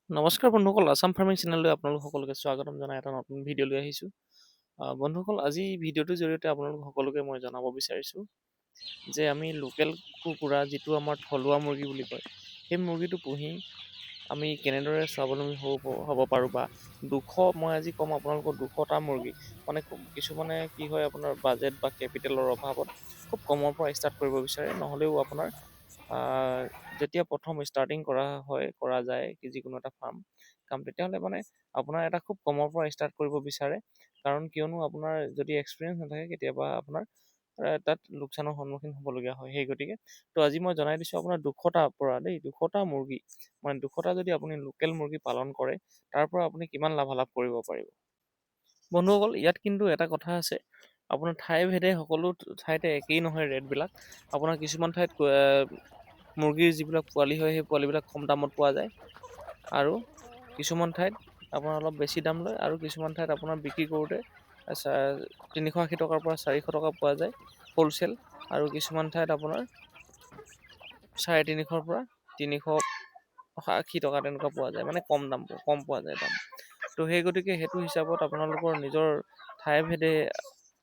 নমস্কাৰ বন্ধুসকল, আছাম ফাৰ্মিং চেনেললৈ আপোনালোক সকলোকে স্বাগতম জনাই এটা নতুন ভিডিঅ' লৈ আহিছোঁ। বন্ধুসকল, আজি ভিডিঅ'টোৰ জৰিয়তে আপোনালোক সকলোকে মই জনাব বিচাৰিছোঁ যে আমি লোকেল কুকুৰা, যিটো আমাৰ থলুৱা মুৰ্গী বুলি কয়, সেই মুৰ্গীটো পুহি আমি কেনেদৰে স্বাৱলম্বী হ'ব পাৰোঁ, বা মই আজি ক'ম আপোনালোকৰ 200টা মুৰ্গী, মানে কিছুমানে কি হয়, আপোনাৰ বাজেট বা কেপিটেলৰ অভাৱত খুব কমৰ পৰা ষ্টাৰ্ট কৰিব বিচাৰে, নহ'লেও আপোনাৰ যেতিয়া প্ৰথম ষ্টাৰ্টিং কৰা যায় যিকোনো এটা কাম, তেতিয়াহ'লে মানে আপোনাৰ এটা খুব কমৰ পৰা ষ্টাৰ্ট কৰিব বিচাৰে। কাৰণ কিয়নো আপোনাৰ যদি এক্সপিৰিয়েঞ্চ নাথাকে, কেতিয়াবা আপোনাৰ তাত লোকচানৰ সন্মুখীন হ'বলগীয়া হয়। সেই গতিকে আজি মই জনাই দিছোঁ আপোনাৰ 200টাৰ পৰা 200টা মুৰ্গী, মানে 200টা যদি আপুনি লোকেল মুৰ্গী পালন কৰে, তাৰ পৰা আপুনি কিমান লাভালাভ কৰিব পাৰিব। বন্ধুসকল, ইয়াত কিন্তু এটা কথা আছে, আপোনাৰ ঠাই ভেদে সকলো ঠাইতে একেই নহয় ৰেটবিলাক। আপোনাৰ কিছুমান ঠাইত মুৰ্গীৰ যিবিলাক পোৱালি হয়, সেই পোৱালিবিলাক কম দামত পোৱা যায়, আৰু কিছুমান ঠাইত আপোনাৰ অলপ বেছি দাম লয়, আৰু কিছুমান ঠাইত আপোনাৰ বিক্ৰী কৰোঁতে 380 টকাৰ পৰা 400 টকা পোৱা যায় হ'লচেল, আৰু কিছুমান ঠাইত আপোনাৰ 350ৰ পৰা 380 টকা তেনেকুৱা পোৱা যায়, মানে কম পোৱা যায় দাম। তো সেই গতিকে সেইটো হিচাপত আপোনালোকৰ নিজৰ ঠাই ভেদে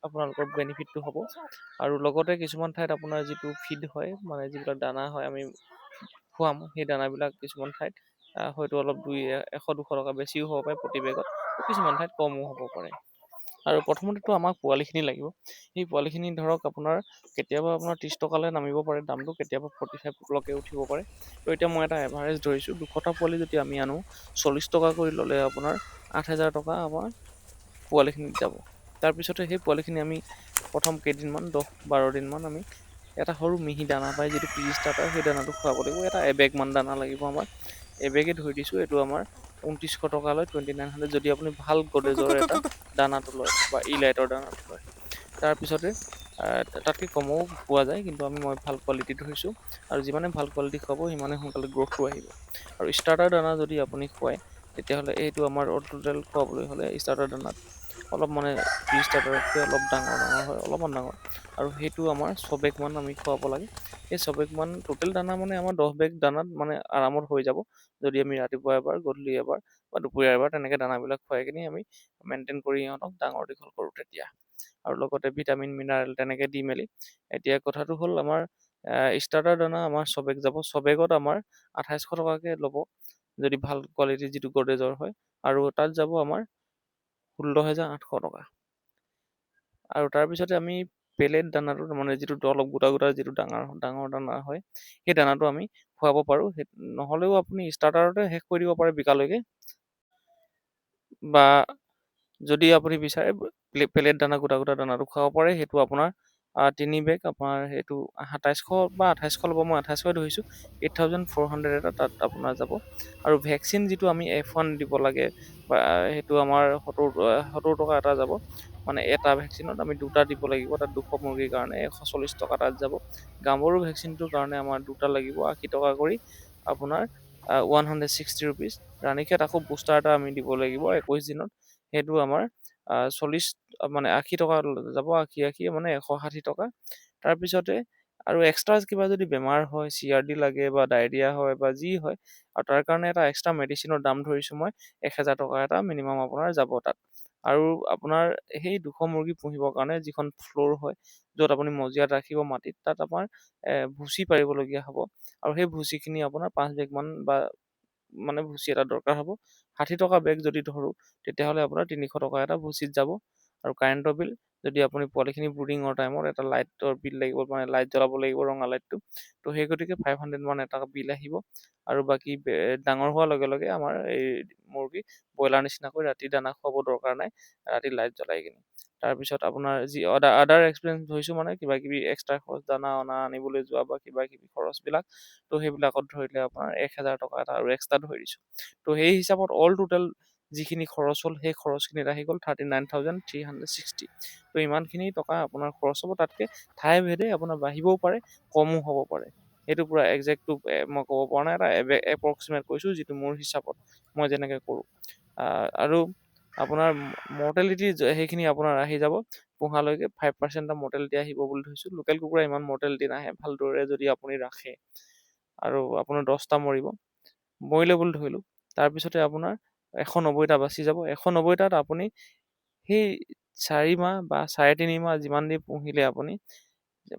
আপোনালোকৰ বেনিফিটটো হ'ব। আৰু লগতে কিছুমান ঠাইত আপোনাৰ যিটো ফিড হয়, মানে যিবিলাক দানা হয় আমি খুৱাম, সেই দানাবিলাক কিছুমান ঠাইত হয়তো অলপ 100-200 টকা বেছিও হ'ব পাৰে প্ৰতি বেগত, কিছুমান ঠাইত কমো হ'ব পাৰে। আৰু প্ৰথমতেতো আমাক পোৱালিখিনি লাগিব। সেই পোৱালিখিনি ধৰক আপোনাৰ কেতিয়াবা আপোনাৰ 30 টকালৈ নামিব পাৰে দামটো, কেতিয়াবা 45লৈকে উঠিব পাৰে। তো এতিয়া মই এটা এভাৰেজ ধৰিছোঁ, 200টা পোৱালি যদি আমি আনো, 40 টকা কৰি ল'লে আপোনাৰ 8,000 টকা আমাৰ পোৱালিখিনিত যাব। তাৰপিছতে সেই পোৱালিখিনি আমি প্ৰথম কেইদিনমান 10-12 দিনমান আমি এটা সৰু মিহি দানা পায়, যিটো প্ৰি-ষ্টাৰ্টাৰ, সেই দানাটো খুৱাব লাগিব। এটা এবেগমান দানা লাগিব আমাক, এবেগে ধৰি দিছোঁ, এইটো আমাৰ 2900 টকা লয়, 2900, যদি আপুনি ভাল গডৰেজৰ এটা দানাটো লয় বা ইলাইটৰ দানাটো লয়। তাৰপিছতে তাতকৈ কমো পোৱা যায়, কিন্তু মই ভাল কোৱালিটি ধৰিছোঁ, আৰু যিমানে ভাল কোৱালিটি খুৱাব সিমানে সোনকালে গ্ৰ'থটো আহিব। আৰু ষ্টাৰ্টাৰ দানা যদি আপুনি খুৱায়, তেতিয়াহ'লে এইটো আমাৰ টোটেল খুৱাবলৈ হ'লে ষ্টাৰ্টাৰ দানাত অলপ মানে প্ৰি-ষ্টাৰ্টাৰতকৈ অলপ ডাঙৰ হয়, অলপমান ডাঙৰ, আৰু সেইটো আমাৰ 6 বেগমান আমি খুৱাব লাগে। সেই 6 বেগমান টোটেল দানা মানে আমাৰ 10 বেগ দানাত মানে আৰামত হৈ যাব, যদি আমি ৰাতিপুৱা এবাৰ, গধূলি এবাৰ বা দুপৰীয়া এবাৰ তেনেকৈ দানাবিলাক খুৱাই কিনি আমি মেইনটেইন কৰি সিহঁতক ডাঙৰ দীঘল কৰোঁ তেতিয়া। আৰু লগতে ভিটামিন মিনাৰেল তেনেকৈ দি মেলি, এতিয়া কথাটো হ'ল আমাৰ ষ্টাৰ্টাৰ দানা আমাৰ 6 বেগ যাব, 6 বেগত আমাৰ 2800 টকাকৈ ল'ব, যদি ভাল কোৱালিটিৰ যিটো গডৰেজৰ হয়, আৰু তাত যাব আমাৰ 16,800 টকা। আৰু তাৰপিছতে আমি পেলেট দানাটো, মানে যিটো অলপ গোটা যিটো ডাঙৰ দানা হয়, সেই দানাটো আমি খুৱাব পাৰোঁ। নহ'লেও আপুনি ষ্টাৰ্টাৰতে শেষ কৰি দিব পাৰে বিকালৈকে, বা যদি আপুনি বিচাৰে পেলেট দানা গোটা দানাটো খুৱাব পাৰে। সেইটো আপোনাৰ 3 বেগ আপোনাৰ সেইটো 2700 বা 2800 ল'ব, মই 2800 ধৰিছোঁ, 8400 এটা তাত আপোনাৰ যাব। আৰু ভেকচিন যিটো আমি F1 দিব লাগে, বা সেইটো আমাৰ 70 টকা এটা যাব, মানে এটা ভেকচিনত আমি 2টা দিব লাগিব, তাত 200 মুৰ্গীৰ কাৰণে 140 টকা তাত যাব। গাম্বৰু ভেকচিনটোৰ কাৰণে আমাৰ 2টা লাগিব, 80 টকা কৰি, আপোনাৰ 160 ৰুপিজ। ৰাণীক্ষেত আকৌ বুষ্টাৰ এটা আমি দিব লাগিব 21 দিনত, সেইটো আমাৰ 80 টকা যাব, 80 মানে 160 টকা। তাৰপিছতে আৰু এক্সট্ৰা কিবা যদি বেমাৰ হয়, CRD লাগে বা ডায়েৰিয়া হয় বা যি হয়, আৰু তাৰ কাৰণে এটা এক্সট্ৰা মেডিচিনৰ দাম ধৰিছোঁ মই 1000 টকা এটা মিনিমাম আপোনাৰ যাব তাত। আৰু আপোনাৰ সেই 200 মুৰ্গী পুহিবৰ কাৰণে যিখন ফ্ল'ৰ হয়, য'ত আপুনি মজিয়াত ৰাখিব মাটিত, তাত আপোনাৰ ভুচি পাৰিবলগীয়া হ'ব, আৰু সেই ভুচিখিনি আপোনাৰ 5 বেগমান বা মানে ভুচি এটা দৰকাৰ হ'ব। 60 টকা বেগ যদি ধৰোঁ, তেতিয়াহ'লে আপোনাৰ 300 টকা এটা ভুচিত যাব। আৰু কাৰেণ্টৰ বিল, যদি আপুনি পোৱালিখিনি ব্ৰুডিঙৰ টাইমত এটা লাইটৰ বিল লাগিব, মানে লাইট জ্বলাব লাগিব, ৰঙা লাইটটো, তো সেই গতিকে 500 মান এটা বিল আহিব। আৰু বাকী ডাঙৰ হোৱাৰ লগে লগে আমাৰ এই মুৰ্গী ব্ৰইলাৰ নিচিনাকৈ ৰাতি দানা খুৱাব দৰকাৰ নাই, ৰাতি লাইট জ্বলাই কিনে। তাৰপিছত আপোনাৰ যি আদাৰ এক্সপেঞ্চ ধৰিছোঁ, মানে কিবাকিবি এক্সট্ৰা খৰচ, দানা আনিবলৈ যোৱা বা কিবাকিবি খৰচবিলাক, তো সেইবিলাকত ধৰিলে আপোনাৰ 1000 টকা এটা আৰু এক্সট্ৰা ধৰি দিছোঁ। তো সেই হিচাপত অল টোটেল যিখিনি খৰচ হ'ল, সেই খৰচখিনিত আহি গ'ল 39,360। তো ইমানখিনি টকা আপোনাৰ খৰচ হ'ব। তাতকৈ ঠাই ভেদে আপোনাৰ বাঢ়িবও পাৰে, কমো হ'ব পাৰে। সেইটো পূৰা একজেক্টটো মই ক'ব পৰা নাই, এটা এপ্ৰক্সিমেট কৈছোঁ, যিটো মোৰ হিচাপত মই যেনেকৈ কৰোঁ। আৰু আপোনাৰ মৰ্টেলিটি সেইখিনি আপোনাৰ আহি যাব, পোহালৈকে 5% এটা মৰ্টেলিটি আহিব বুলি ধৰিছোঁ। লোকেল কুকুৰা ইমান মৰ্টেলিটি নাহে, ভালদৰে যদি আপুনি ৰাখে, আৰু আপোনাৰ 10টা মৰিলে বুলি ধৰিলোঁ, তাৰপিছতে আপোনাৰ 190টা বাচি যাব। 190টাত আপুনি সেই 4 মাহ বা 3.5 মাহ যিমান দিন পুহিলে আপুনি,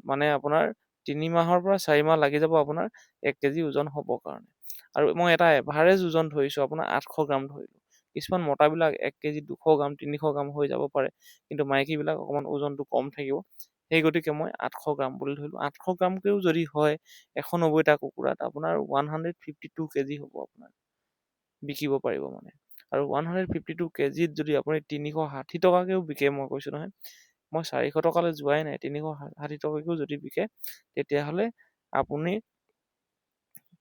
মানে আপোনাৰ 3 মাহৰ পৰা 4 মাহ লাগি যাব আপোনাৰ 1 কেজি ওজন হ'বৰ কাৰণে। আৰু মই এটা এভাৰেজ ওজন ধৰিছোঁ, আপোনাৰ 800 গ্ৰাম ধৰিলোঁ। কিছুমান মতাবিলাক 1 কেজি 200 গ্ৰাম 300 গ্ৰাম হৈ যাব পাৰে, কিন্তু মাইকীবিলাক অকণমান ওজনটো কম থাকিব। সেই গতিকে মই 800 গ্ৰাম বুলি ধৰিলোঁ। 800 গ্ৰামকৈও যদি হয় 190টা কুকুৰাত আপোনাৰ 152 কেজি হ'ব, আপোনাৰ বিকিব পাৰিব মানে। আৰু 152 কেজিত যদি আপুনি 360 টকাকৈও বিকে, মই কৈছোঁ নহয়, মই 400 টকালৈ যোৱাই নাই, 360 টকাকৈও যদি বিকে, তেতিয়াহ'লে আপুনি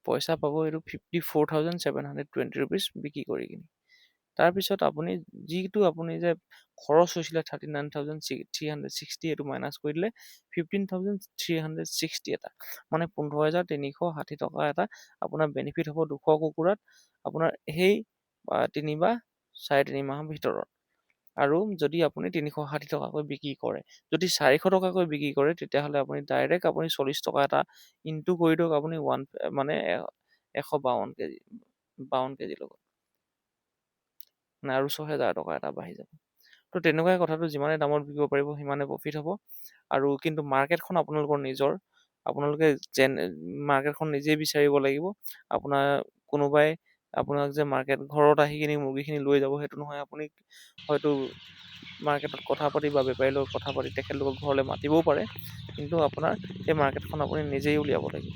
পইচা পাব এইটো 54,720 ৰুপিজ বিক্ৰী কৰি কিনি। তাৰপিছত আপুনি যিটো আপুনি যে খৰচ হৈছিলে 39,360, এইটো মাইনাছ কৰি দিলে 15,360 এটা, মানে 15,360 টকা এটা আপোনাৰ বেনিফিট হ'ব 200 কুকুৰাত, আপোনাৰ সেই 3 বা 3.5 মাহৰ ভিতৰত। আৰু যদি আপুনি 360 টকাকৈ বিক্ৰী কৰে, যদি 400 টকাকৈ বিক্ৰী কৰে, তেতিয়াহ'লে আপুনি ডাইৰেক্ট আপুনি 40 টকা এটা ইনটু কৰি দিয়ক, আপুনি মানে 152 কেজি 52 কেজিৰ লগত, মানে আৰু 6,000 টকা এটা বাঢ়ি যাব। তো তেনেকুৱাই কথাটো, যিমানে দামত বিকিব পাৰিব সিমানে প্ৰফিট হ'ব। আৰু কিন্তু মাৰ্কেটখন আপোনালোকৰ নিজৰ, আপোনালোকে মাৰ্কেটখন নিজেই বিচাৰিব লাগিব। আপোনাৰ কোনোবাই আপোনাক যে ঘৰত আহি কিনি মুৰ্গীখিনি লৈ যাব সেইটো নহয়। আপুনি হয়তো মাৰ্কেটত কথা পাতি বা বেপাৰীৰ লগত কথা পাতি তেখেতলোকক ঘৰলৈ মাতিবও পাৰে, কিন্তু আপোনাৰ সেই মাৰ্কেটখন আপুনি নিজেই উলিয়াব লাগিব।